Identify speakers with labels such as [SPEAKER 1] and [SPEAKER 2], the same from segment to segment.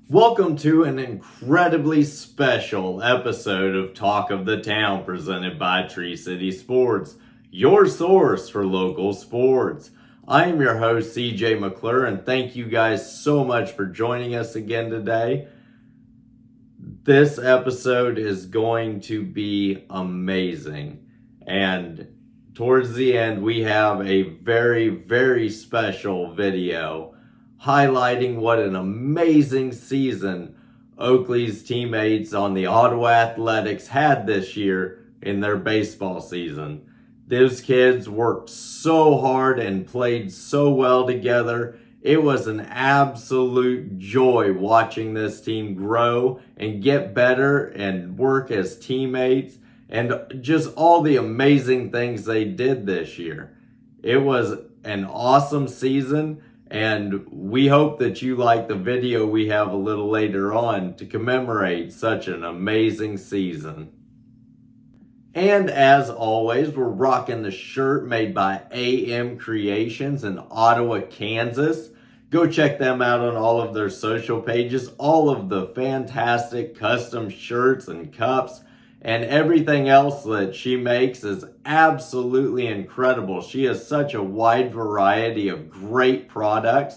[SPEAKER 1] Welcome to an incredibly special episode of Talk of the Town presented by Tree City Sports, your source for local sports. I am your host, CJ McClure, and thank you guys so much for joining us again today. This episode is going to be amazing, and towards the end, we have a very, very special video highlighting what an amazing season Oakley's teammates on the Ottawa Athletics had this year in their baseball season. Those kids worked so hard and played so well together. It was an absolute joy watching this team grow and get better and work as teammates and just all the amazing things they did this year. It was an awesome season, and we hope that you like the video we have a little later on to commemorate such an amazing season. And as always, we're rocking the shirt made by AM Creations in Ottawa, Kansas. Go check them out on all of their social pages. All of the fantastic custom shirts and cups and everything else that she makes is absolutely incredible. She has such a wide variety of great products.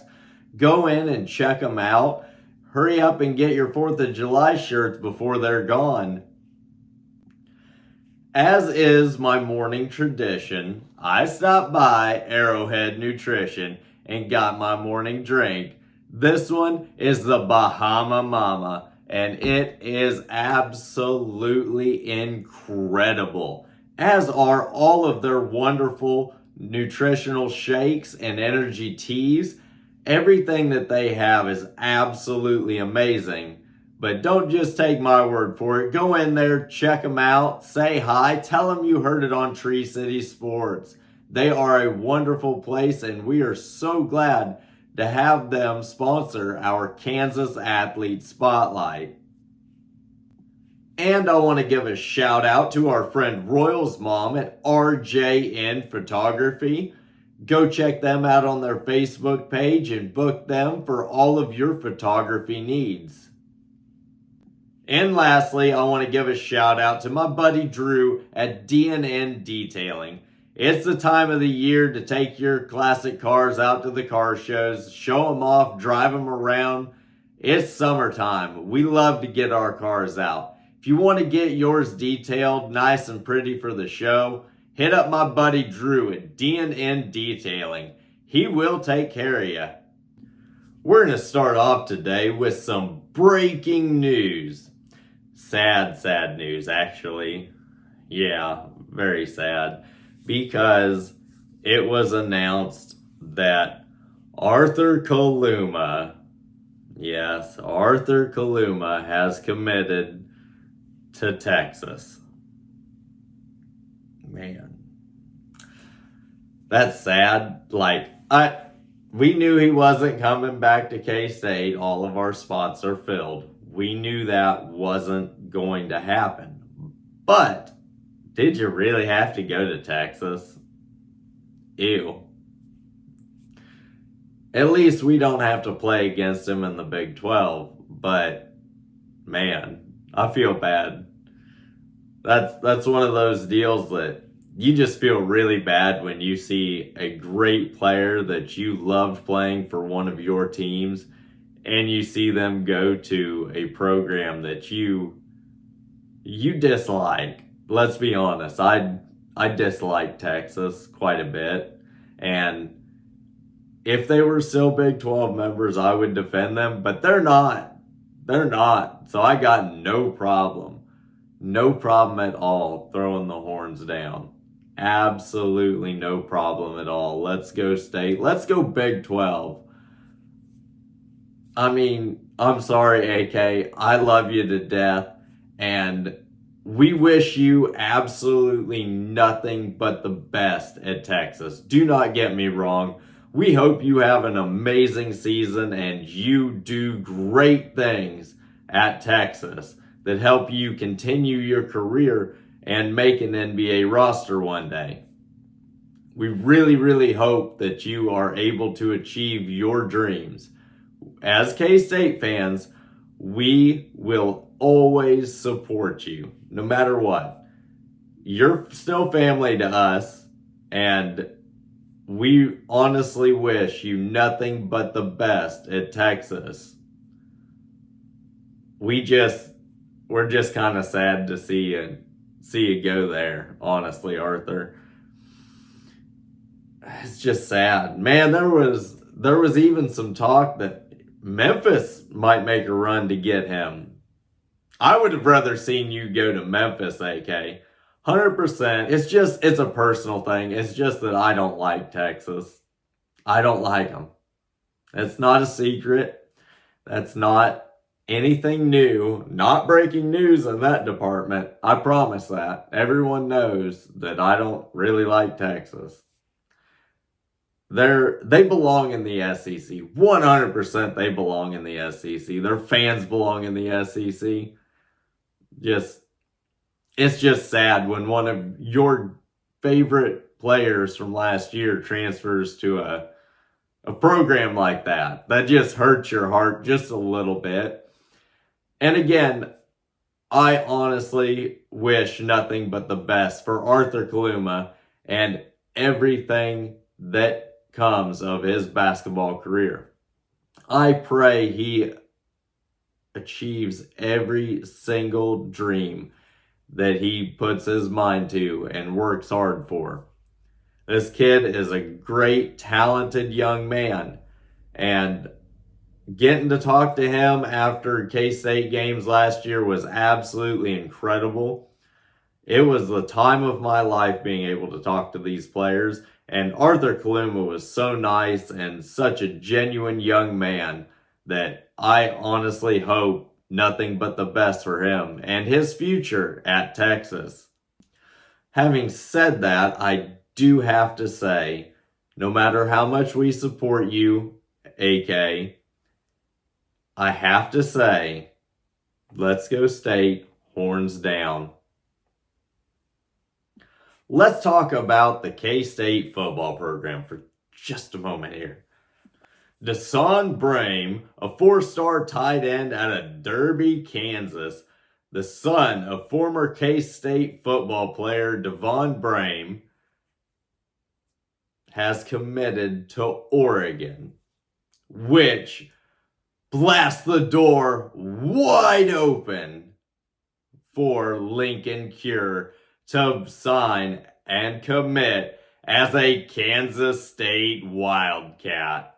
[SPEAKER 1] Go in and check them out. Hurry up and get your 4th of July shirts before they're gone. As is my morning tradition, I stopped by Arrowhead Nutrition and got my morning drink. This one is the Bahama Mama, and it is absolutely incredible, as are all of their wonderful nutritional shakes and energy teas. Everything that they have is absolutely amazing. But don't just take my word for it. Go in there, check them out, say hi, tell them you heard it on Tree City Sports. They are a wonderful place, and we are so glad to have them sponsor our Kansas Athlete Spotlight. And I want to give a shout out to our friend Royal's mom at RJN Photography. Go check them out on their Facebook page and book them for all of your photography needs. And lastly, I want to give a shout out to my buddy Drew at D&N Detailing. It's the time of the year to take your classic cars out to the car shows, show them off, drive them around. It's summertime. We love to get our cars out. If you want to get yours detailed nice and pretty for the show, hit up my buddy Drew at D&N Detailing. He will take care of you. We're going to start off today with some breaking news. Sad news, actually. Yeah, very sad. Because it was announced that Arthur Kaluma, yes, Arthur Kaluma has committed to Texas. Man, that's sad. We knew he wasn't coming back to K-State. All of our spots are filled. We knew that wasn't going to happen. But did you really have to go to Texas? Ew. At least we don't have to play against him in the Big 12. But, man, I feel bad. That's one of those deals that you just feel really bad when you see a great player that you loved playing for one of your teams, and you see them go to a program that you dislike. Let's be honest, I dislike Texas quite a bit, and if they were still Big 12 members, I would defend them, but they're not. They're not. So I got no problem at all throwing the horns down. Absolutely no problem at all. Let's go State. Let's go Big 12. I mean, I'm sorry, AK. I love you to death, and we wish you absolutely nothing but the best at Texas. Do not get me wrong. We hope you have an amazing season and you do great things at Texas that help you continue your career and make an NBA roster one day. We really, really hope that you are able to achieve your dreams. As K-State fans, We will always support you, no matter what. You're still family to us, and we honestly wish you nothing but the best at Texas. We're just kind of sad to see you go there, honestly, Arthur. It's just sad. Man, there was even some talk that Memphis might make a run to get him. I would have rather seen you go to Memphis, AK. 100%. It's a personal thing. It's just that I don't like Texas. I don't like them. It's not a secret. That's not anything new. Not breaking news in that department. I promise that. Everyone knows that I don't really like Texas. They belong in the SEC. 100% they belong in the SEC. Their fans belong in the SEC. It's just sad when one of your favorite players from last year transfers to a program like that. That just hurts your heart just a little bit. And again, I honestly wish nothing but the best for Arthur Kaluma and everything that comes of his basketball career. I pray he achieves every single dream that he puts his mind to and works hard for. This kid is a great, talented young man, and getting to talk to him after K-State games last year was absolutely incredible. It was the time of my life being able to talk to these players, and Arthur Kaluma was so nice and such a genuine young man that I honestly hope nothing but the best for him and his future at Texas. Having said that, I do have to say, no matter how much we support you, AK, I have to say, let's go State, horns down. Let's talk about the K-State football program for just a moment here. Deshaun Brame, a 4-star tight end out of Derby, Kansas, the son of former K-State football player Devon Brame, has committed to Oregon, which blasts the door wide open for Lincoln Cure to sign and commit as a Kansas State Wildcat.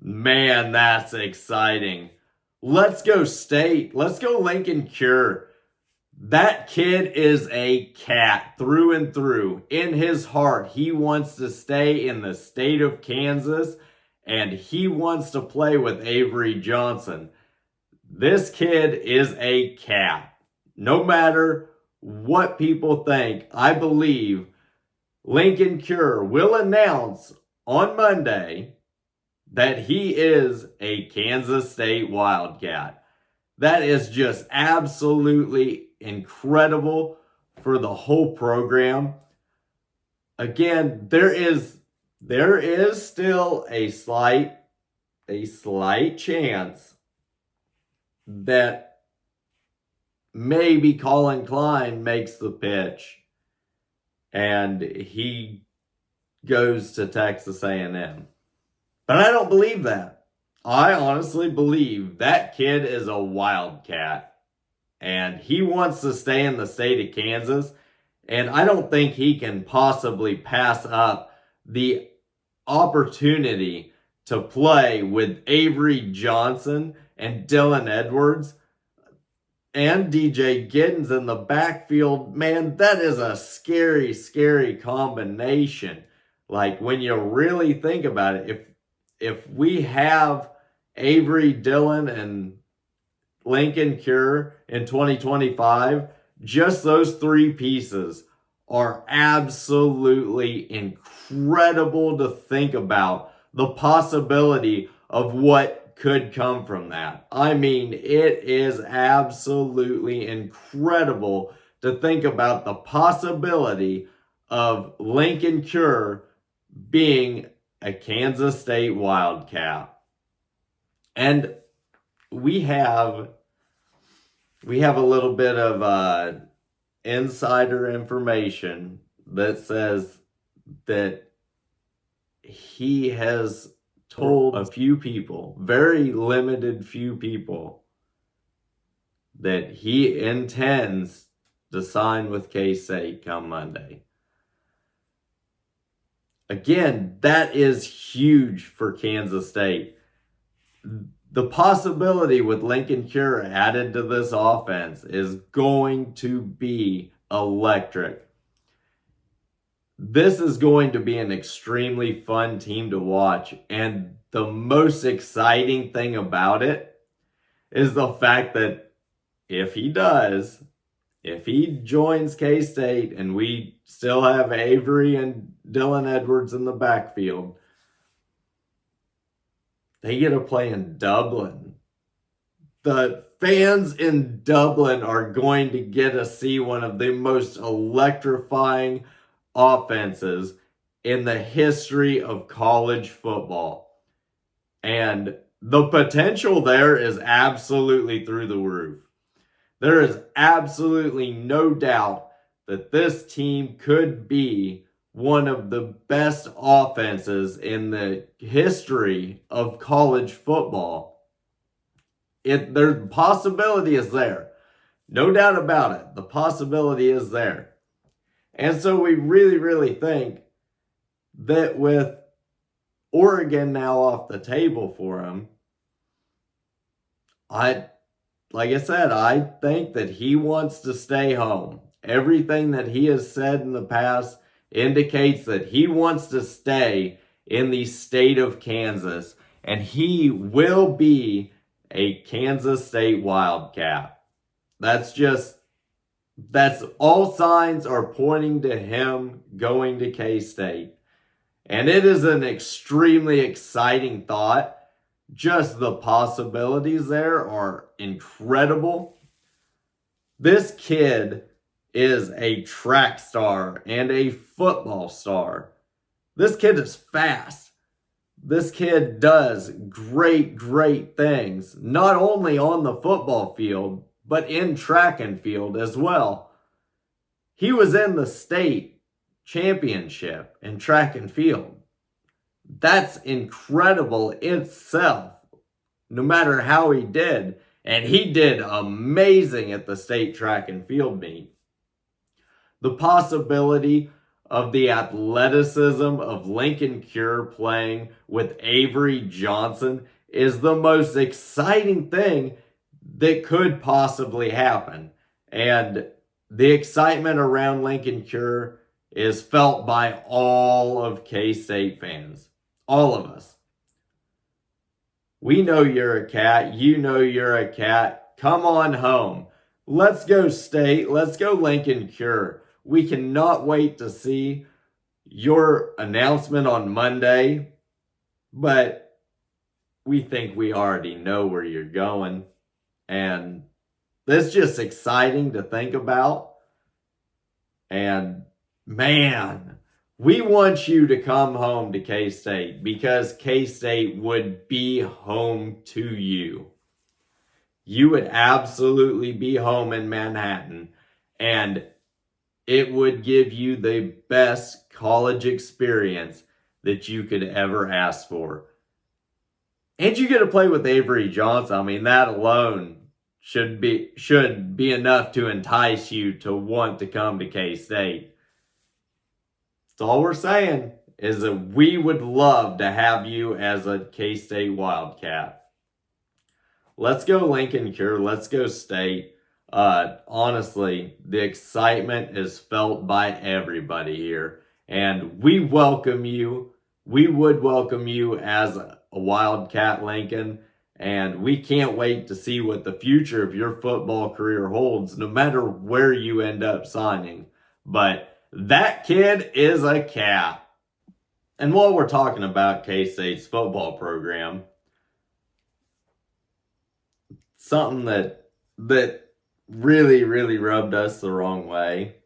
[SPEAKER 1] Man, that's exciting. Let's go State. Let's go Lincoln Cure. That kid is a cat through and through. In his heart, he wants to stay in the state of Kansas, and he wants to play with Avery Johnson. This kid is a cat. No matter what people think, I believe Lincoln Cure will announce on Monday that he is a Kansas State Wildcat. That is just absolutely incredible for the whole program. Again, there is still a slight chance that maybe Colin Klein makes the pitch and he goes to Texas A&M. But I don't believe that. I honestly believe that kid is a wildcat and he wants to stay in the state of Kansas, and I don't think he can possibly pass up the opportunity to play with Avery Johnson and Dylan Edwards and DJ Giddens in the backfield. Man, that is a scary, scary combination. Like, when you really think about it, if we have Avery, Dylan, and Lincoln Cure in 2025, just those three pieces are absolutely incredible to think about. The possibility of what could come from that. I mean, it is absolutely incredible to think about the possibility of Lincoln Cure being a Kansas State Wildcat. And we have a little bit of insider information that says that he has told a few people, very limited few people, that he intends to sign with K-State come Monday. Again, that is huge for Kansas State. The possibility with Lincoln Cure added to this offense is going to be electric. This is going to be an extremely fun team to watch, and the most exciting thing about it is the fact that if he joins K-State and we still have Avery and Dylan Edwards in the backfield, they get to play in Dublin. The fans in Dublin are going to get to see one of the most electrifying offenses in the history of college football. And the potential there is absolutely through the roof. There is absolutely no doubt that this team could be one of the best offenses in the history of college football. The possibility is there. No doubt about it. The possibility is there. And so we really, really think that with Oregon now off the table for him, like I said, I think that he wants to stay home. Everything that he has said in the past indicates that he wants to stay in the state of Kansas, and he will be a Kansas State Wildcat. That's all signs are pointing to him going to K-State. And it is an extremely exciting thought. Just the possibilities there are incredible. This kid is a track star and a football star. This kid is fast. This kid does great, great things, not only on the football field, but in track and field as well. He was in the state championship in track and field. That's incredible itself, no matter how he did. And he did amazing at the state track and field meet. The possibility of the athleticism of Lincoln Cure playing with Avery Johnson is the most exciting thing that could possibly happen. And the excitement around Lincoln Cure is felt by all of K-State fans. All of us. We know you're a cat. You know you're a cat. Come on home. Let's go State. Let's go Lincoln Cure. We cannot wait to see your announcement on Monday, but we think we already know where you're going. And that's just exciting to think about. And man, we want you to come home to K-State because K-State would be home to you. You would absolutely be home in Manhattan, and it would give you the best college experience that you could ever ask for. And you get to play with Avery Johnson. I mean, that alone should be enough to entice you to want to come to K-State. That's all we're saying is that we would love to have you as a K-State Wildcat. Let's go Lincoln Cure. Let's go State. Honestly, the excitement is felt by everybody here. And we welcome you. We would welcome you as a Wildcat Lincoln. And we can't wait to see what the future of your football career holds, no matter where you end up signing. But that kid is a cat. And while we're talking about K-State's football program, something that really, really rubbed us the wrong way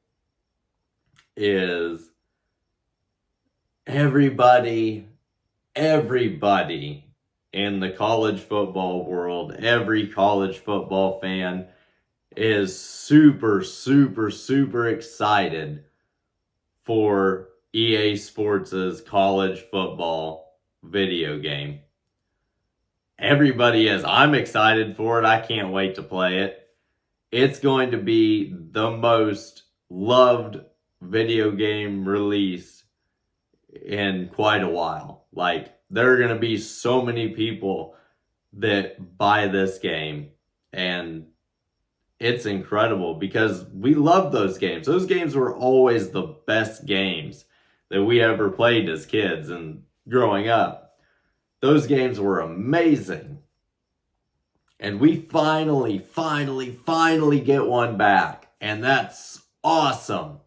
[SPEAKER 1] is everybody in the college football world, every college football fan is super, super, super excited for EA Sports' college football video game. Everybody is. I'm excited for it. I can't wait to play it. It's going to be the most loved video game release in quite a while. Like, there are going to be so many people that buy this game, and it's incredible because we love those games. Those games were always the best games that we ever played as kids and growing up. Those games were amazing. And we finally get one back. And that's awesome.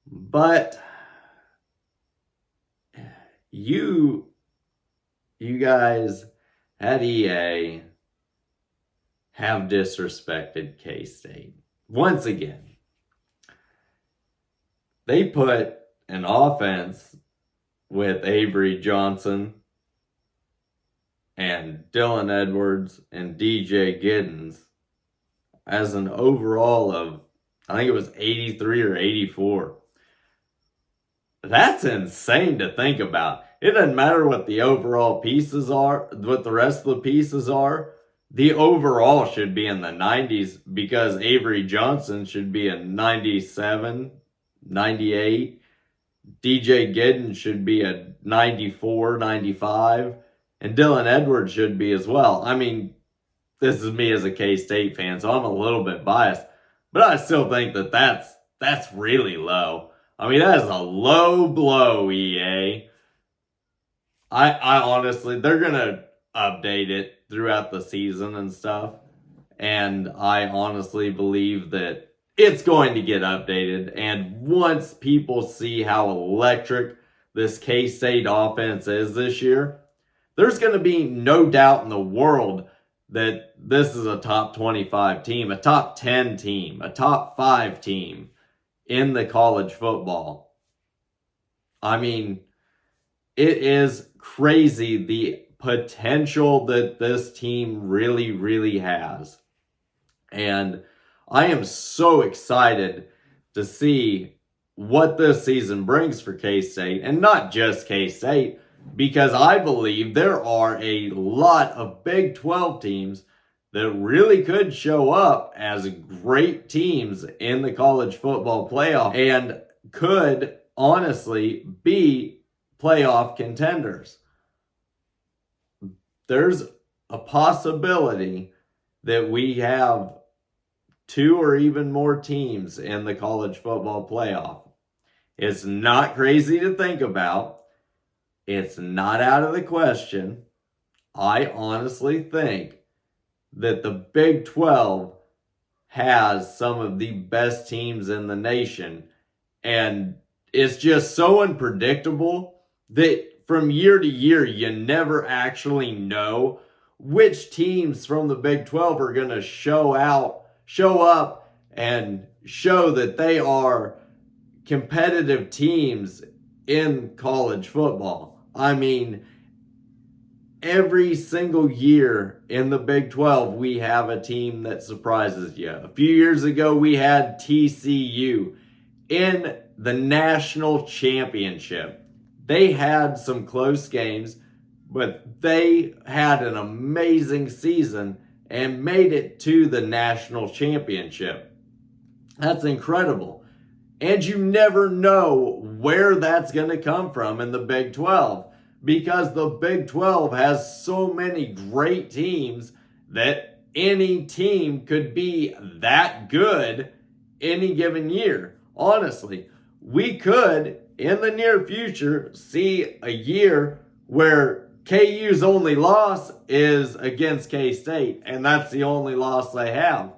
[SPEAKER 1] But you guys at EA have disrespected K-State. Once again. They put an offense with Avery Johnson and Dylan Edwards and DJ Giddens as an overall of, I think it was 83 or 84. That's insane to think about. It doesn't matter what the overall pieces are, what the rest of the pieces are. The overall should be in the 90s because Avery Johnson should be a 97, 98. DJ Giddens should be a 94, 95. And Dylan Edwards should be as well. I mean, this is me as a K-State fan, so I'm a little bit biased. But I still think that that's really low. I mean, that is a low blow, EA. I honestly, they're going to update it throughout the season and stuff. And I honestly believe that it's going to get updated. And once people see how electric this K-State offense is this year, there's going to be no doubt in the world that this is a top 25 team, a top 10 team, a top 5 team in the college football. I mean, it is crazy the potential that this team really, really has. And I am so excited to see what this season brings for K-State, and not just K-State, because I believe there are a lot of Big 12 teams that really could show up as great teams in the college football playoff and could honestly be playoff contenders. There's a possibility that we have 2 or even more teams in the college football playoff. It's not crazy to think about. It's not out of the question. I honestly think that the Big 12 has some of the best teams in the nation. And it's just so unpredictable that from year to year, you never actually know which teams from the Big 12 are going to show up and show that they are competitive teams in college football. I mean, every single year in the Big 12, we have a team that surprises you. A few years ago, we had TCU in the national championship. They had some close games, but they had an amazing season and made it to the national championship. That's incredible. And you never know where that's going to come from in the Big 12, because the Big 12 has so many great teams that any team could be that good any given year. Honestly, we could, in the near future, see a year where KU's only loss is against K-State, and that's the only loss they have.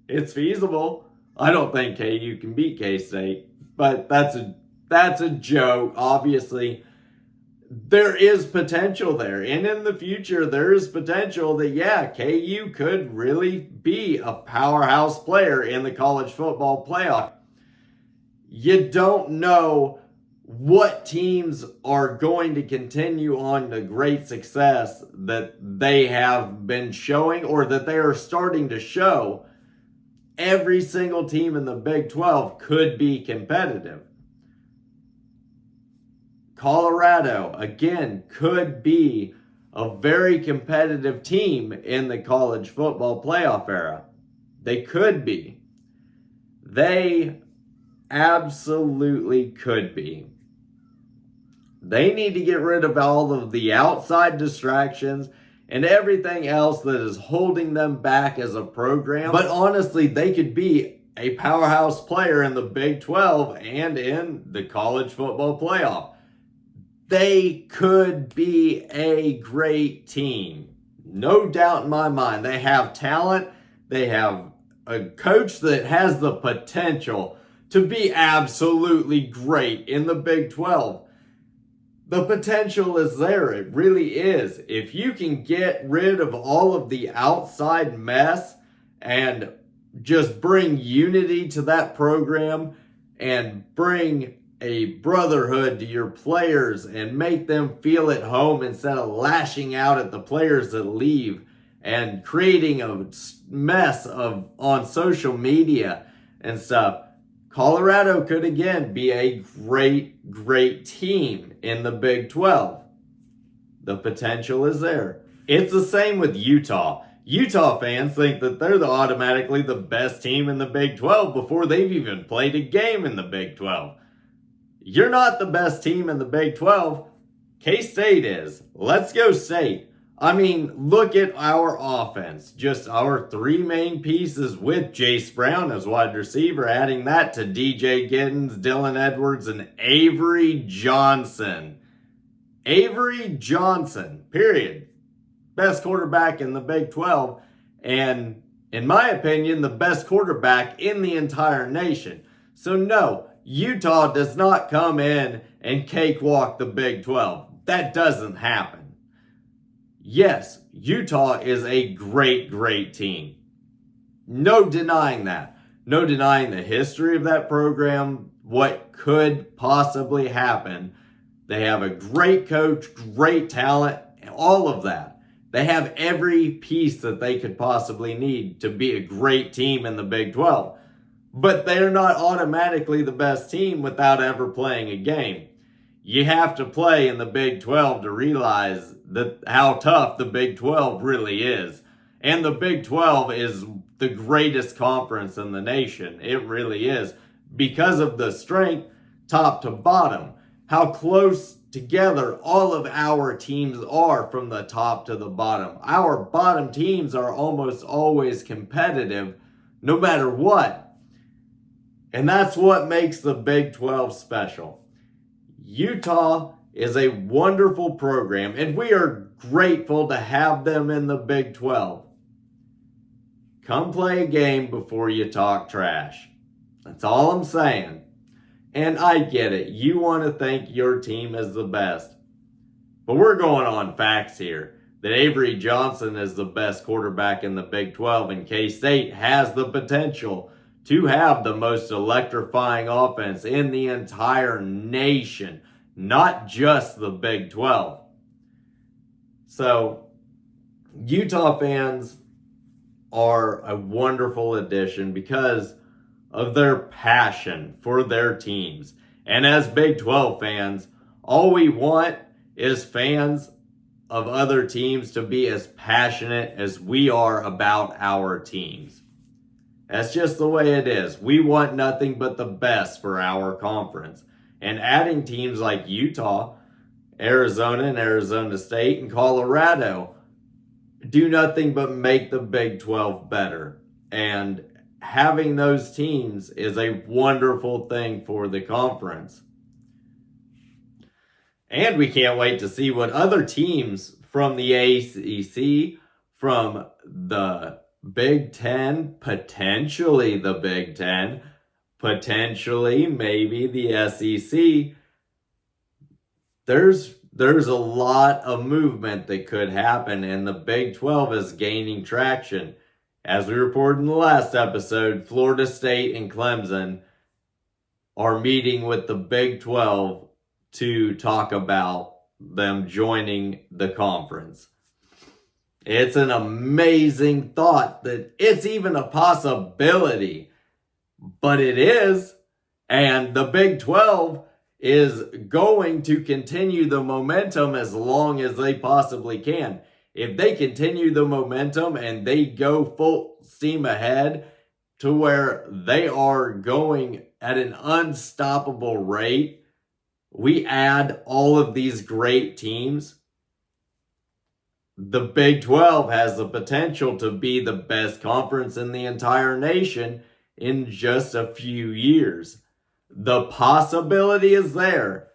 [SPEAKER 1] It's feasible. I don't think KU can beat K-State, but that's a joke. Obviously, there is potential there, and in the future, there is potential that, yeah, KU could really be a powerhouse player in the college football playoff. You don't know what teams are going to continue on the great success that they have been showing or that they are starting to show. Every single team in the Big 12 could be competitive. Colorado, again, could be a very competitive team in the college football playoff era. They could be. They absolutely could be. They need to get rid of all of the outside distractions and everything else that is holding them back as a program. But honestly, they could be a powerhouse player in the Big 12 and in the college football playoff. They could be a great team. No doubt in my mind. They have talent. They have a coach that has the potential to be absolutely great in the Big 12. The potential is there. It really is. If you can get rid of all of the outside mess and just bring unity to that program and bring a brotherhood to your players and make them feel at home instead of lashing out at the players that leave and creating a mess on social media and stuff, Colorado could again be a great team in the Big 12. The potential is there. It's the same with Utah. Utah fans think that they're automatically the best team in the Big 12 before they've even played a game in the Big 12. You're not the best team in the Big 12. K-State is. Let's go State. I mean, look at our offense. Just our three main pieces with Jace Brown as wide receiver, adding that to DJ Giddens, Dylan Edwards, and Avery Johnson. Avery Johnson, period. Best quarterback in the Big 12. And in my opinion, the best quarterback in the entire nation. So no, Utah does not come in and cakewalk the Big 12. That doesn't happen. Yes, Utah is a great team. No denying that. No denying the history of that program, what could possibly happen. They have a great coach, great talent, all of that. They have every piece that they could possibly need to be a great team in the Big 12. But they're not automatically the best team without ever playing a game. You have to play in the Big 12 to realize how tough the Big 12 really is. And the Big 12 is the greatest conference in the nation. It really is. Because of the strength, top to bottom. How close together all of our teams are from the top to the bottom. Our bottom teams are almost always competitive, no matter what. And that's what makes the Big 12 special. Utah is a wonderful program, and we are grateful to have them in the Big 12. Come play a game before you talk trash. That's all I'm saying. And I get it. You want to think your team is the best. But we're going on facts here. That Avery Johnson is the best quarterback in the Big 12, and K-State has the potential to have the most electrifying offense in the entire nation, not just the Big 12. So, Utah fans are a wonderful addition because of their passion for their teams. And as Big 12 fans, all we want is fans of other teams to be as passionate as we are about our teams. That's just the way it is. We want nothing but the best for our conference. And adding teams like Utah, Arizona, and Arizona State, and Colorado do nothing but make the Big 12 better. And having those teams is a wonderful thing for the conference. And we can't wait to see what other teams from the ACC, from the Big 10, potentially the Big 10, potentially maybe the SEC. There's a lot of movement that could happen, and the Big 12 is gaining traction. As we reported in the last episode, Florida State and Clemson are meeting with the Big 12 to talk about them joining the conference. It's an amazing thought that it's even a possibility, but it is. And the Big 12 is going to continue the momentum as long as they possibly can. If they continue the momentum and they go full steam ahead to where they are going at an unstoppable rate, we add all of these great teams, the Big 12 has the potential to be the best conference in the entire nation in just a few years. The possibility is there.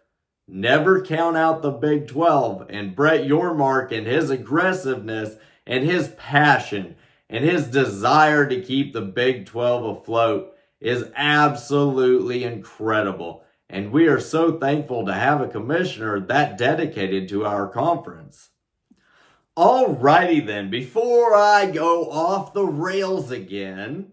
[SPEAKER 1] Never count out the Big 12, and Brett Yormark and his aggressiveness and his passion and his desire to keep the Big 12 afloat is absolutely incredible. And we are so thankful to have a commissioner that dedicated to our conference. Alrighty then, before I go off the rails again,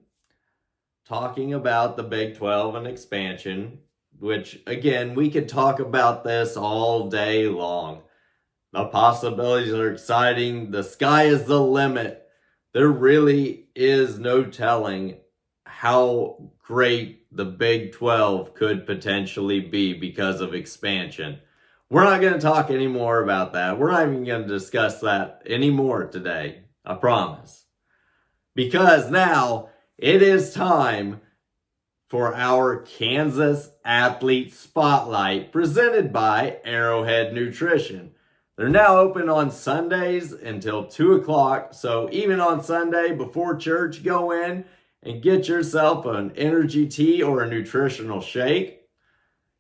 [SPEAKER 1] talking about the Big 12 and expansion, which again, we could talk about this all day long. The possibilities are exciting. The sky is the limit. There really is no telling how great the Big 12 could potentially be because of expansion. We're not going to talk anymore about that. We're not even going to discuss that anymore today. I promise. Because now it is time for our Kansas Athlete Spotlight presented by Arrowhead Nutrition. They're now open on Sundays until 2 o'clock. So even on Sunday before church, go in and get yourself an energy tea or a nutritional shake.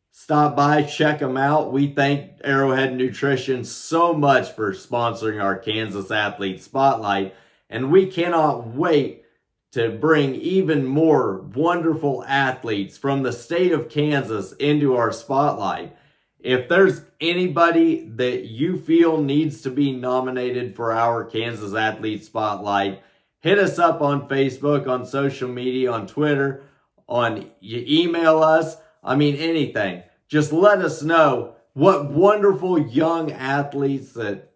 [SPEAKER 1] Stop by, check them out. We thank Arrowhead Nutrition so much for sponsoring our Kansas Athlete Spotlight. And we cannot wait to bring even more wonderful athletes from the state of Kansas into our spotlight. If there's anybody that you feel needs to be nominated for our Kansas Athlete Spotlight, hit us up on Facebook, on social media, on Twitter, you email us. Anything. Just let us know what wonderful young athletes that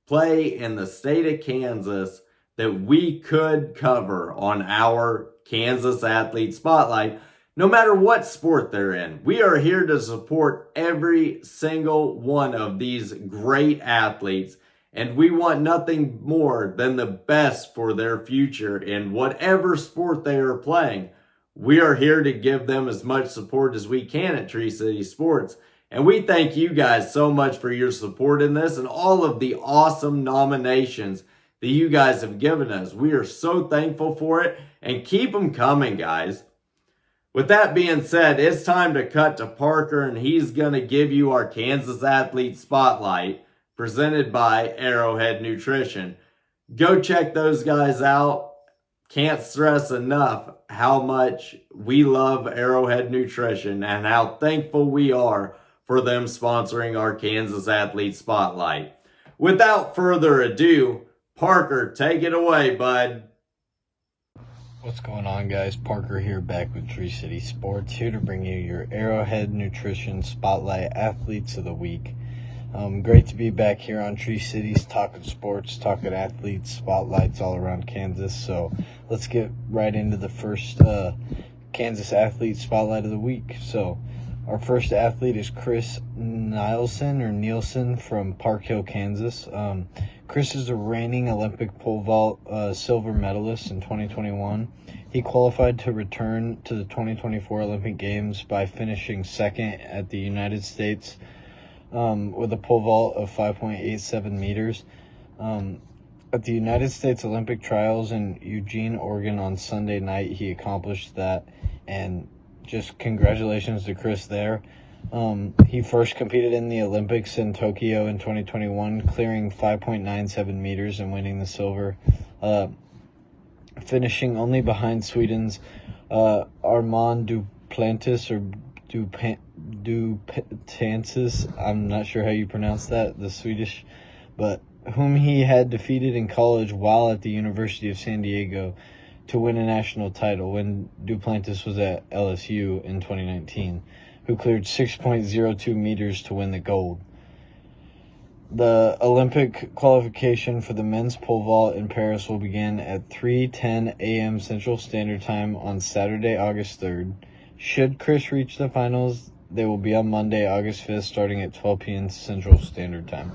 [SPEAKER 1] play in the state of Kansas that we could cover on our Kansas Athlete Spotlight, no matter what sport they're in. We are here to support every single one of these great athletes, and we want nothing more than the best for their future in whatever sport they are playing. We are here to give them as much support as we can at Tree City Sports. And we thank you guys so much for your support in this and all of the awesome nominations that you guys have given us. We are so thankful for it, and keep them coming, guys. With that being said, it's time to cut to Parker, and he's going to give you our Kansas Athlete Spotlight presented by Arrowhead Nutrition. Go check those guys out. Can't stress enough how much we love Arrowhead Nutrition and how thankful we are for them sponsoring our Kansas Athlete Spotlight. Without further ado, Parker, take it away, bud.
[SPEAKER 2] What's going on, guys? Parker here, back with Tree City Sports, here to bring you your Arrowhead Nutrition Spotlight Athletes of the Week. Great to be back here on Tree Cities, talking sports, talking athletes, spotlights all around Kansas. So let's get right into the first Kansas Athlete Spotlight of the Week. So our first athlete is Chris Nielsen from Park Hill, Kansas. Chris is a reigning Olympic pole vault silver medalist in 2021. He qualified to return to the 2024 Olympic Games by finishing second at the United States with a pole vault of 5.87 meters. At the United States Olympic Trials in Eugene, Oregon on Sunday night, he accomplished that, and just congratulations to Chris there. He first competed in the Olympics in Tokyo in 2021, clearing 5.97 meters and winning the silver, finishing only behind Sweden's Armand Duplantis or Duplantis. I'm not sure how you pronounce that, the Swedish, but whom he had defeated in college while at the University of San Diego to win a national title when Duplantis was at LSU in 2019. who cleared 6.02 meters to win the gold. The Olympic qualification for the men's pole vault in Paris will begin at 3:10 a.m. Central Standard Time on Saturday, August 3rd. Should Chris reach the finals, they will be on Monday, August 5th, starting at 12 p.m. Central Standard Time.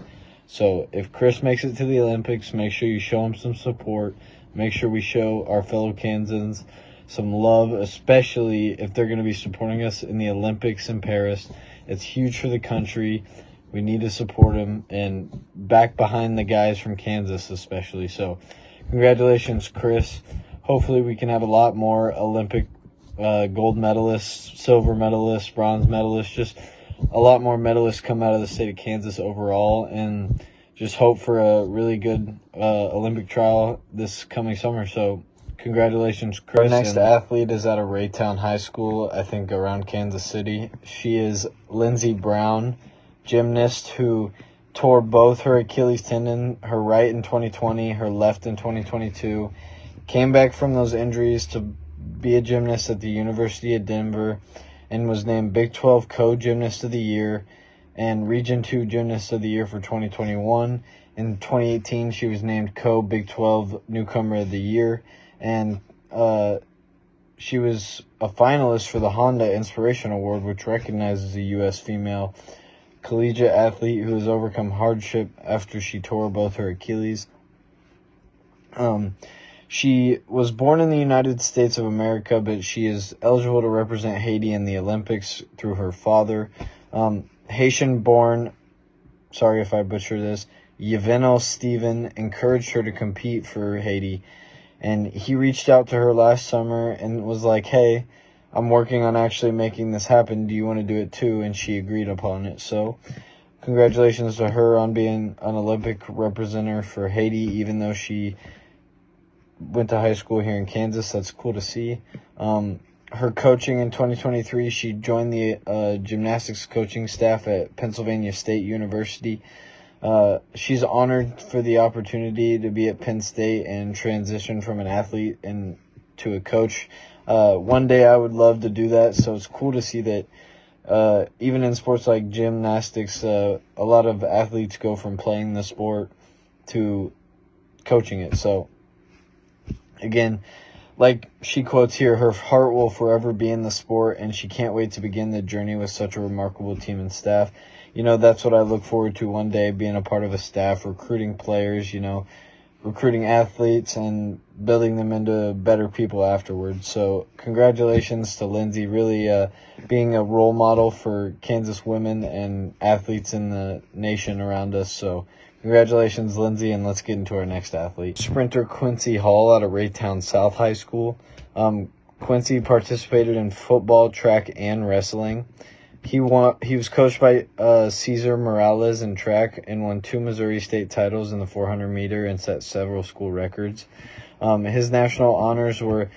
[SPEAKER 2] So if Chris makes it to the Olympics, make sure you show him some support. Make sure we show our fellow Kansans some love, especially if they're going to be supporting us in the Olympics in Paris. It's huge for the country. We need to support them and back behind the guys from Kansas especially. So congratulations, Chris. Hopefully we can have a lot more Olympic gold medalists, silver medalists, bronze medalists, just a lot more medalists come out of the state of Kansas overall, and just hope for a really good Olympic trial this coming summer. So congratulations, Chris. Our next athlete is out of Raytown High School, I think around Kansas City. She is Lindsey Brown, gymnast who tore both her Achilles tendon, her right in 2020, her left in 2022. Came back from those injuries to be a gymnast at the University of Denver and was named Big 12 Co-Gymnast of the Year and Region 2 Gymnast of the Year for 2021. In 2018, she was named Co-Big 12 Newcomer of the Year, and she was a finalist for the Honda Inspiration Award, which recognizes a U.S. female collegiate athlete who has overcome hardship after she tore both her Achilles. She was born in the United States of America, but she is eligible to represent Haiti in the Olympics through her father. Haitian-born, sorry if I butcher this, Yveno Steven encouraged her to compete for Haiti. And he reached out to her last summer and was like, hey, I'm working on actually making this happen. Do you want to do it too? And she agreed upon it. So congratulations to her on being an Olympic representative for Haiti, even though she went to high school here in Kansas. That's cool to see. Her coaching in 2023, she joined the gymnastics coaching staff at Pennsylvania State University. She's honored for the opportunity to be at Penn State and transition from an athlete to a coach. One day I would love to do that, so it's cool to see that even in sports like gymnastics, a lot of athletes go from playing the sport to coaching it. So again, like she quotes here, her heart will forever be in the sport, and she can't wait to begin the journey with such a remarkable team and staff. You know, that's what I look forward to one day, being a part of a staff, recruiting players, recruiting athletes and building them into better people afterwards. So congratulations to Lindsey, really being a role model for Kansas women and athletes in the nation around us. So congratulations, Lindsey, and let's get into our next athlete. Sprinter Quincy Hall out of Raytown South High School. Quincy participated in football, track, and wrestling. He was coached by Cesar Morales in track and won 2 Missouri State titles in the 400 meter and set several school records. His national honors were,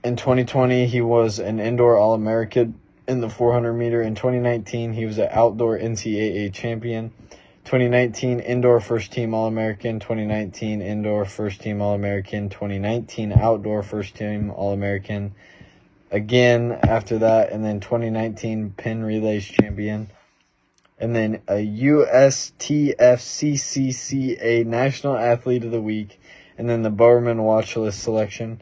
[SPEAKER 2] in 2020, he was an indoor All-American in the 400 meter. In 2019, he was an outdoor NCAA champion. 2019 indoor first team All-American, 2019 indoor first team All-American, 2019 outdoor first team All-American. Again after that, and then 2019 Penn Relays champion, and then a USTFCCCA National Athlete of the Week, and then the Bowerman Watch List selection.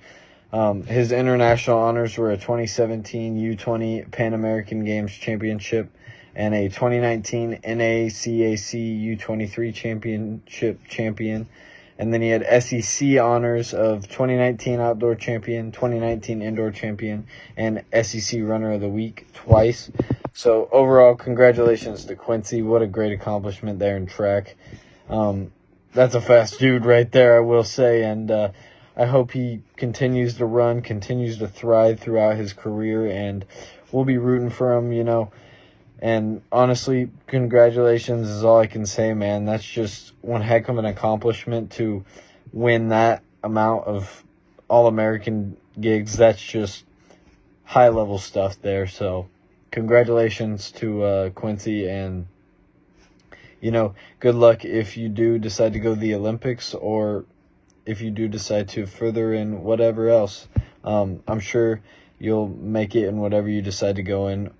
[SPEAKER 2] His international honors were a 2017 U20 Pan American Games Championship and a 2019 NACAC U23 Championship champion. And then he had SEC honors of 2019 Outdoor Champion, 2019 Indoor Champion, and SEC Runner of the Week twice. So overall, congratulations to Quincy. What a great accomplishment there in track. That's a fast dude right there, I will say. And I hope he continues to run, continues to thrive throughout his career. And we'll be rooting for him, And honestly, congratulations is all I can say, man. That's just one heck of an accomplishment to win that amount of All-American gigs. That's just high-level stuff there. So congratulations to Quincy, and, good luck if you do decide to go to the Olympics or if you do decide to further in whatever else. I'm sure you'll make it in whatever you decide to go in.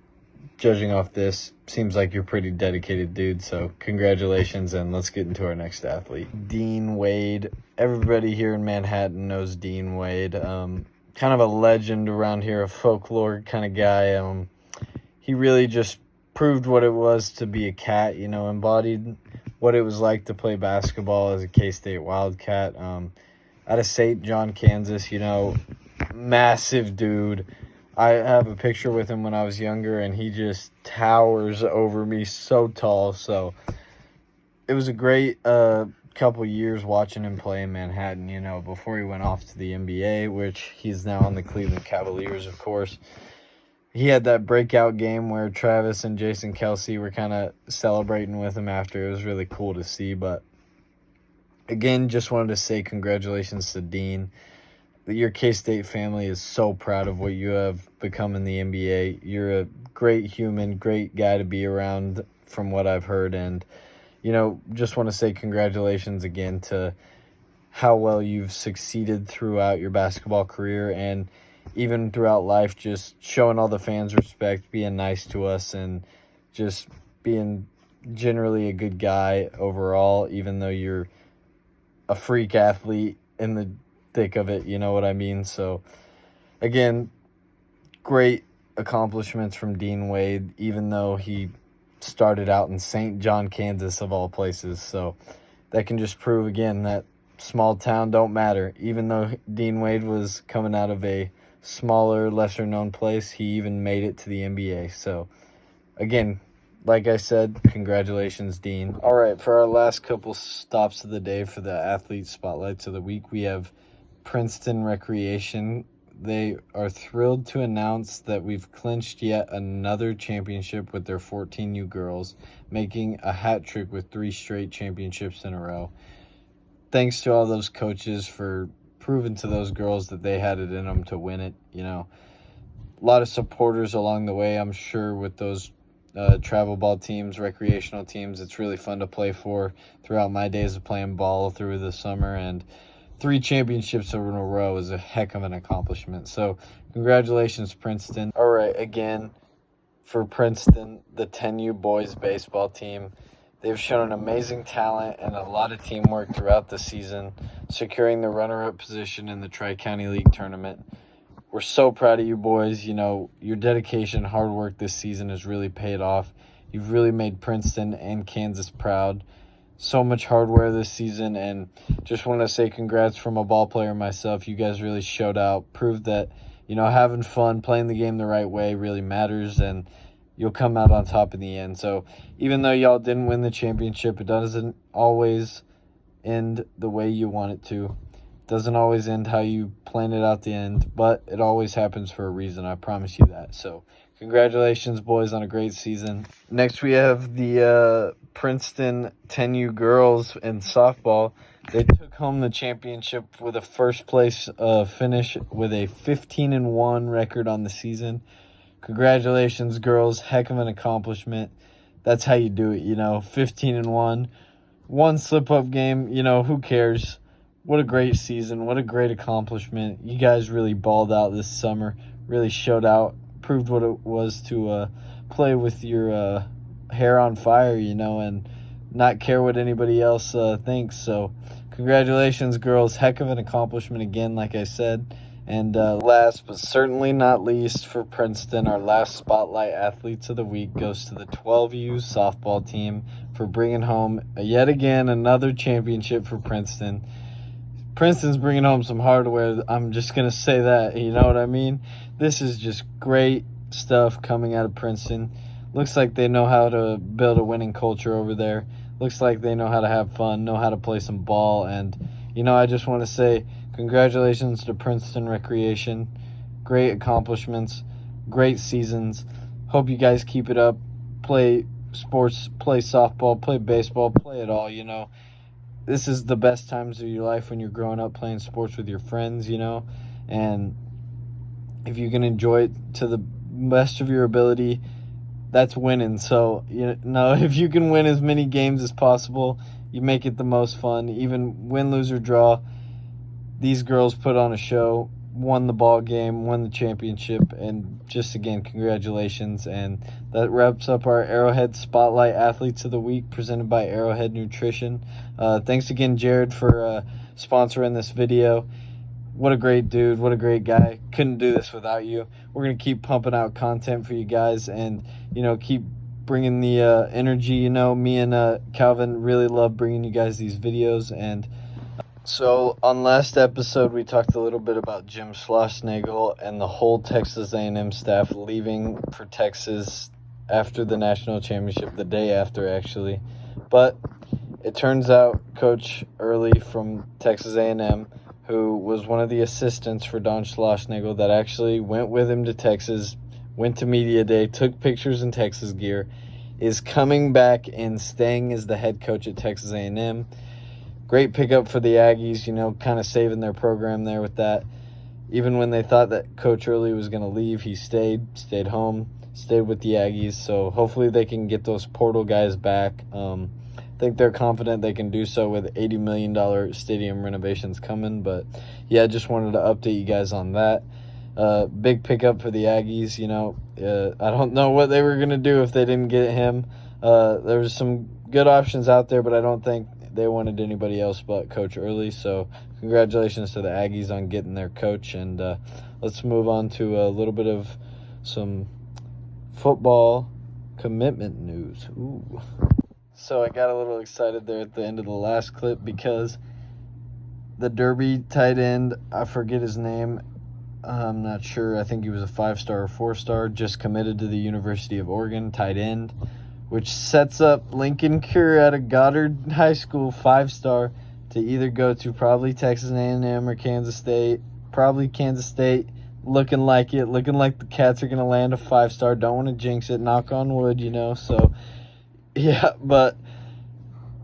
[SPEAKER 2] judging off this, seems like you're a pretty dedicated dude. So congratulations, and let's get into our next athlete. Dean Wade. Everybody here in Manhattan knows Dean Wade. Kind of a legend around here, a folklore kind of guy. He really just proved what it was to be a cat, embodied what it was like to play basketball as a K-State Wildcat. Out of St. John, Kansas, massive dude. I have a picture with him when I was younger, and he just towers over me, so tall. So it was a great couple years watching him play in Manhattan, before he went off to the NBA, which he's now on the Cleveland Cavaliers, of course. He had that breakout game where Travis and Jason Kelsey were kind of celebrating with him after. It was really cool to see. But again, just wanted to say congratulations to Dean. Your K-State family is so proud of what you have become in the NBA. You're a great human, great guy to be around from what I've heard. And, just want to say congratulations again to how well you've succeeded throughout your basketball career and even throughout life, just showing all the fans respect, being nice to us, and just being generally a good guy overall, even though you're a freak athlete in the thick of it, you know what I mean? So, again, great accomplishments from Dean Wade, even though he started out in St. John, Kansas, of all places. So that can just prove, again, that small town don't matter. Even though Dean Wade was coming out of a smaller, lesser-known place, he even made it to the NBA. So, again, like I said, congratulations, Dean. All right, for our last couple stops of the day for the athlete spotlights of the week, we have Princeton Recreation. They are thrilled to announce that we've clinched yet another championship with their 14U girls, making a hat trick with 3 straight championships in a row. Thanks to all those coaches for proving to those girls that they had it in them to win it. A lot of supporters along the way, I'm sure, with those travel ball teams, recreational teams. It's really fun to play for throughout my days of playing ball through the summer, and 3 championships in a row is a heck of an accomplishment. So congratulations, Princeton. All right, again, for Princeton, the 10U boys baseball team, they've shown an amazing talent and a lot of teamwork throughout the season, securing the runner-up position in the Tri-County League tournament. We're so proud of you boys. Your dedication, hard work this season has really paid off. You've really made Princeton and Kansas proud. So much hardware this season, and just want to say congrats from a ball player myself. You guys really showed out, proved that, having fun, playing the game the right way really matters, and you'll come out on top in the end. So even though y'all didn't win the championship, it doesn't always end the way you want it to. It doesn't always end how you plan it out the end, but it always happens for a reason. I promise you that. So congratulations, boys, on a great season. Next, we have the Princeton 10U girls in softball. They took home the championship with a first-place finish with a 15-1 record on the season. Congratulations, girls. Heck of an accomplishment. That's how you do it, 15-1. One slip-up game, who cares? What a great season. What a great accomplishment. You guys really balled out this summer. Really showed out. Proved what it was to play with your hair on fire, and not care what anybody else thinks. So congratulations, girls. Heck of an accomplishment again, like I said. And last but certainly not least for Princeton, our last Spotlight Athletes of the Week goes to the 12U softball team for bringing home, yet again, another championship for Princeton. Princeton's bringing home some hardware. I'm just going to say that, you know what I mean? This is just great stuff coming out of Princeton. Looks like they know how to build a winning culture over there. Looks like they know how to have fun, know how to play some ball. And, I just want to say congratulations to Princeton Recreation. Great accomplishments, great seasons. Hope you guys keep it up. Play sports, play softball, play baseball, play it all, This is the best times of your life when you're growing up playing sports with your friends, And if you can enjoy it to the best of your ability, that's winning. So, if you can win as many games as possible, you make it the most fun. Even win, lose, or draw, these girls put on a show. won the ball game, won the championship, and just again, congratulations. And that wraps up our Arrowhead Spotlight Athletes of the Week presented by Arrowhead Nutrition. Thanks again, Jared, for sponsoring this video. What a great dude. What a great guy. Couldn't do this without you. We're going to keep pumping out content for you guys and, keep bringing the energy. Me and Calvin really love bringing you guys these videos. And so on last episode, we talked a little bit about Jim Schlossnagle and the whole Texas A&M staff leaving for Texas after the national championship, the day after, actually. But it turns out Coach Early from Texas A&M, who was one of the assistants for Don Schlossnagle that actually went with him to Texas, went to Media Day, took pictures in Texas gear, is coming back and staying as the head coach at Texas A&M. Great pickup for the Aggies, kind of saving their program there with that. Even when they thought that Coach Early was going to leave, he stayed home, stayed with the Aggies. So hopefully they can get those portal guys back. I think they're confident they can do so with $80 million stadium renovations coming. But, yeah, just wanted to update you guys on that. Big pickup for the Aggies. I don't know what they were going to do if they didn't get him. There was some good options out there, but I don't think they wanted anybody else but Coach Early. So congratulations to the Aggies on getting their coach. And let's move on to a little bit of some football commitment news. Ooh. So I got a little excited there at the end of the last clip because the Derby tight end, I forget his name, I'm not sure, I think he was a 5-star or 4-star, just committed to the University of Oregon, tight end, which sets up Lincoln Cure out of Goddard High School, 5-star, to either go to probably Texas A&M or Kansas State, probably Kansas State, looking like the Cats are going to land a 5-star, don't want to jinx it, knock on wood, so... Yeah, but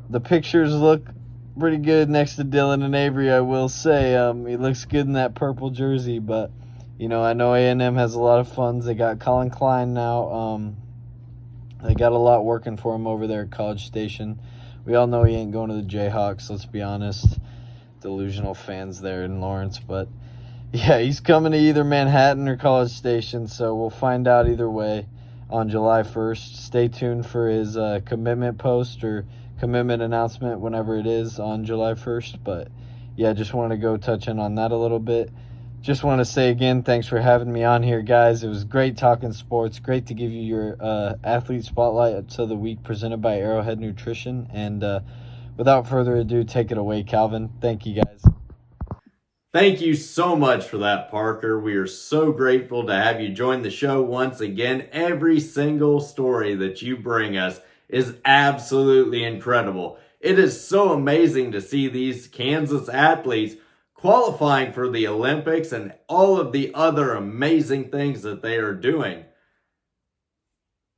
[SPEAKER 2] the pictures look pretty good next to Dylan and Avery, I will say. He looks good in that purple jersey, but, I know A&M has a lot of funds. They got Colin Klein now. They got a lot working for him over there at College Station. We all know he ain't going to the Jayhawks, let's be honest. Delusional fans there in Lawrence, but, yeah, he's coming to either Manhattan or College Station, so we'll find out either way on July 1st. Stay tuned for his commitment post or commitment announcement whenever it is on July 1st. But, yeah, just wanted to go touch in on that a little bit. Just want to say again, thanks for having me on here, guys. It was great talking sports. Great to give you your athlete spotlight of the week presented by Arrowhead Nutrition. And without further ado, take it away, Calvin. Thank you, guys.
[SPEAKER 1] Thank you so much for that, Parker. We are so grateful to have you join the show once again. Every single story that you bring us is absolutely incredible. It is so amazing to see these Kansas athletes qualifying for the Olympics and all of the other amazing things that they are doing.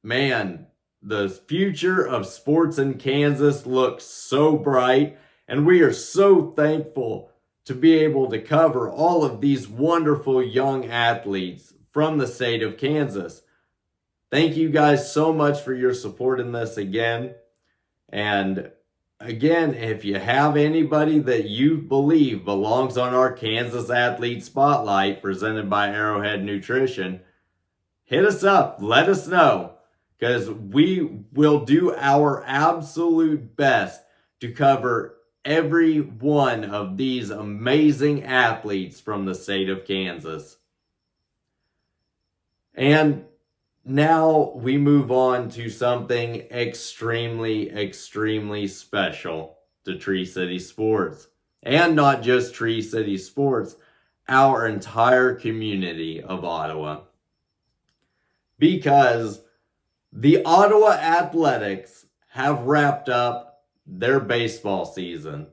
[SPEAKER 1] Man, the future of sports in Kansas looks so bright, and we are so thankful to be able to cover all of these wonderful young athletes from the state of Kansas. Thank you guys so much for your support in this again. And again, if you have anybody that you believe belongs on our Kansas Athlete Spotlight presented by Arrowhead Nutrition, hit us up, let us know, because we will do our absolute best to cover every one of these amazing athletes from the state of Kansas. And now we move on to something extremely, extremely special to Tree City Sports. And not just Tree City Sports, our entire community of Ottawa. Because the Ottawa Athletics have wrapped up their baseball season.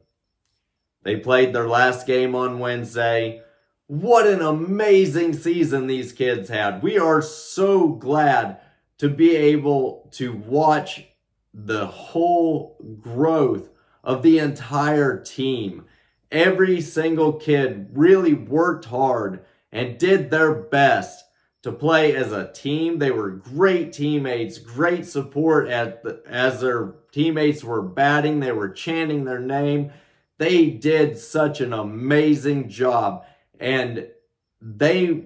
[SPEAKER 1] They played their last game on Wednesday. What an amazing season these kids had. We are so glad to be able to watch the whole growth of the entire team. Every single kid really worked hard and did their best to play as a team. They were great teammates, great support as their teammates were batting. They were chanting their name. They did such an amazing job. And they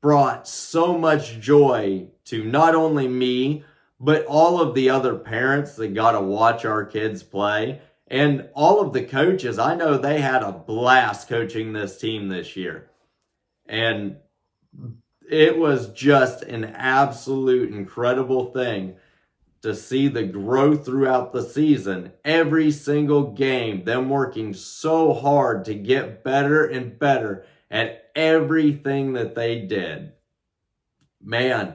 [SPEAKER 1] brought so much joy to not only me, but all of the other parents that got to watch our kids play. And all of the coaches, I know they had a blast coaching this team this year. And it was just an absolute incredible thing to see the growth throughout the season. Every single game, them working so hard to get better and better at everything that they did. Man,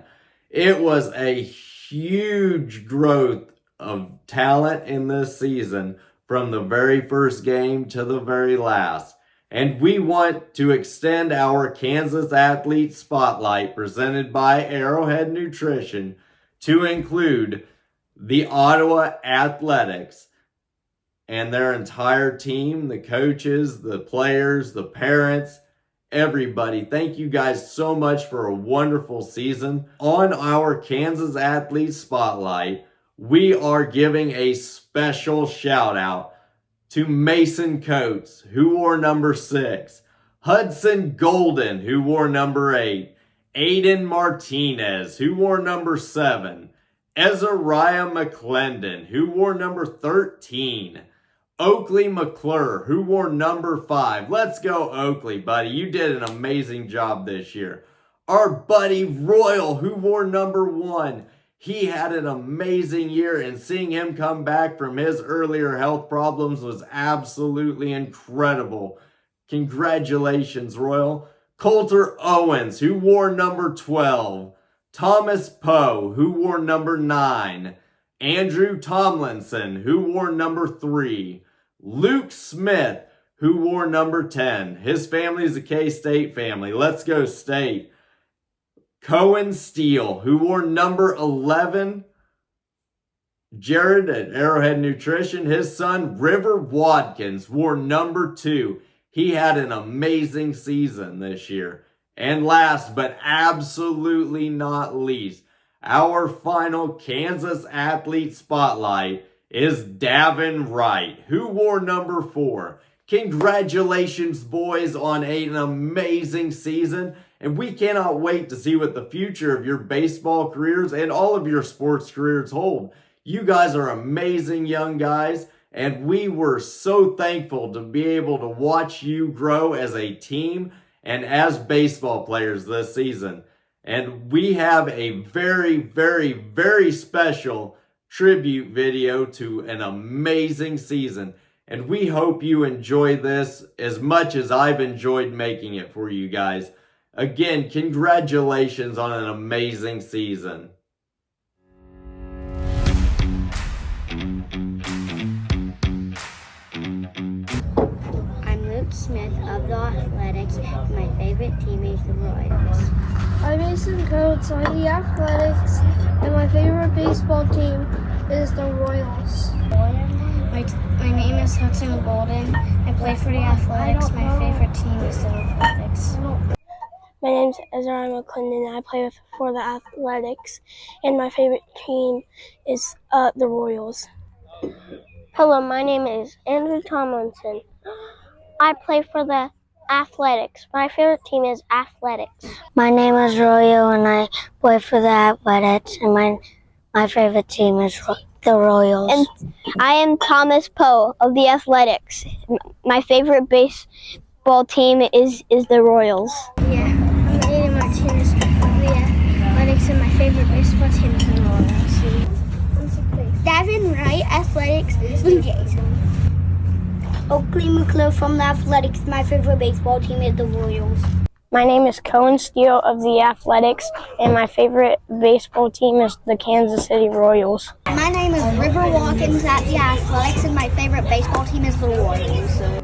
[SPEAKER 1] it was a huge growth of talent in this season from the very first game to the very last. And we want to extend our Kansas Athlete Spotlight presented by Arrowhead Nutrition to include the Ottawa Athletics and their entire team, the coaches, the players, the parents, everybody. Thank you guys so much for a wonderful season. On our Kansas Athlete Spotlight, we are giving a special shout out to Mason Coates, who wore number 6, Hudson Golden, who wore number 8, Aiden Martinez, who wore number 7, Ezariah McClendon, who wore number 13, Oakley McClure, who wore number 5. Let's go, Oakley, buddy. You did an amazing job this year. Our buddy Royal, who wore number 1. He had an amazing year, and seeing him come back from his earlier health problems was absolutely incredible. Congratulations, Royal. Coulter Owens, who wore number 12. Thomas Poe, who wore number 9. Andrew Tomlinson, who wore number 3. Luke Smith, who wore number 10. His family is a K-State family. Let's go State. Cohen Steele, who wore number 11. Jared at Arrowhead Nutrition, his son River Watkins wore number 2. He had an amazing season this year. And last but absolutely not least, our final Kansas Athlete Spotlight is Davin Wright, who wore number 4. Congratulations, boys, on an amazing season. And we cannot wait to see what the future of your baseball careers and all of your sports careers hold. You guys are amazing young guys, and we were so thankful to be able to watch you grow as a team and as baseball players this season. And we have a very, very, very special tribute video to an amazing season. And we hope you enjoy this as much as I've enjoyed making it for you guys. Again, congratulations on an amazing season.
[SPEAKER 3] I'm Luke Smith of the Athletics. My favorite team is the Royals.
[SPEAKER 4] I'm Mason Coates on the Athletics, and my favorite baseball team is the Royals.
[SPEAKER 3] My name is Hudson Golden. I play for the Athletics. My favorite team is the Athletics.
[SPEAKER 4] My name's Ezariah McClendon, and I play for the Athletics, and my favorite team is the Royals.
[SPEAKER 5] Hello, my name is Andrew Tomlinson. I play for the Athletics. My favorite team is Athletics.
[SPEAKER 6] My name is Royo, and I play for the Athletics, and my favorite team is the Royals.
[SPEAKER 5] And I am Thomas Poe of the Athletics. My favorite baseball team is the Royals.
[SPEAKER 3] Yeah, I'm Aiden Martinez of the Athletics, and my favorite baseball team is the Royals.
[SPEAKER 5] Davin Wright, Athletics, Blue Jays.
[SPEAKER 3] Oakley McClure from the Athletics. My favorite baseball team is the Royals.
[SPEAKER 5] My name is Cohen Steele of the Athletics, and my favorite baseball team is the Kansas City Royals.
[SPEAKER 3] My name is River Watkins at the Athletics, and my favorite baseball team is the Royals.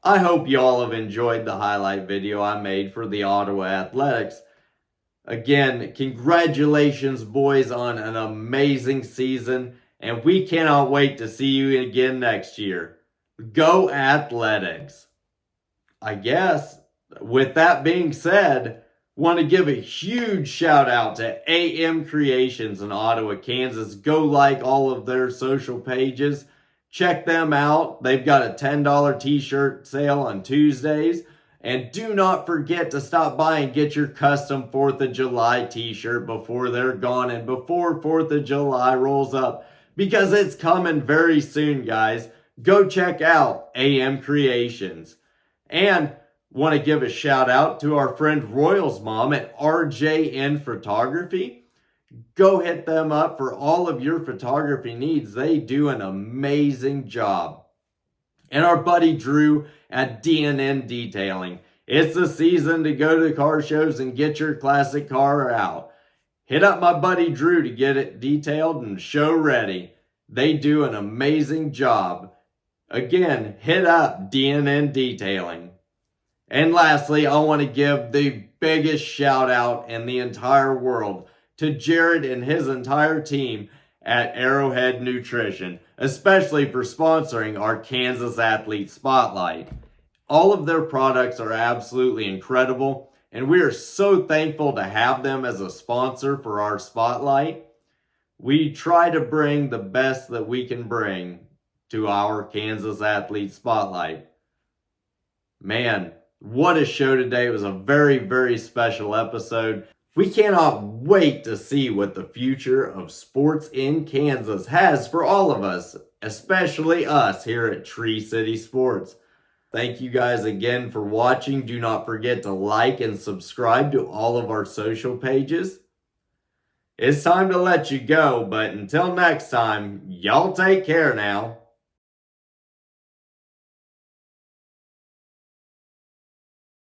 [SPEAKER 1] I hope y'all have enjoyed the highlight video I made for the Ottawa Athletics. Again, congratulations, boys, on an amazing season, and we cannot wait to see you again next year. Go Athletics! I guess, with that being said, want to give a huge shout out to AM Creations in Ottawa, Kansas. Go like all of their social pages. Check them out. They've got a $10 t-shirt sale on Tuesdays. And do not forget to stop by and get your custom 4th of July t-shirt before they're gone and before 4th of July rolls up, because it's coming very soon, guys. Go check out AM Creations. And want to give a shout out to our friend Royal's mom at RJN Photography. Go hit them up for all of your photography needs. They do an amazing job. And our buddy Drew at DNN Detailing. It's the season to go to car shows and get your classic car out. Hit up my buddy Drew to get it detailed and show ready. They do an amazing job. Again, hit up DNN Detailing. And lastly, I want to give the biggest shout out in the entire world to Jared and his entire team at Arrowhead Nutrition, especially for sponsoring our Kansas Athlete Spotlight. All of their products are absolutely incredible, and we are so thankful to have them as a sponsor for our Spotlight. We try to bring the best that we can bring to our Kansas Athlete Spotlight. Man, what a show today. It was a very, very special episode. We cannot wait to see what the future of sports in Kansas has for all of us, especially us here at Tree City Sports. Thank you guys again for watching. Do not forget to like and subscribe to all of our social pages. It's time to let you go, but until next time, y'all take care now.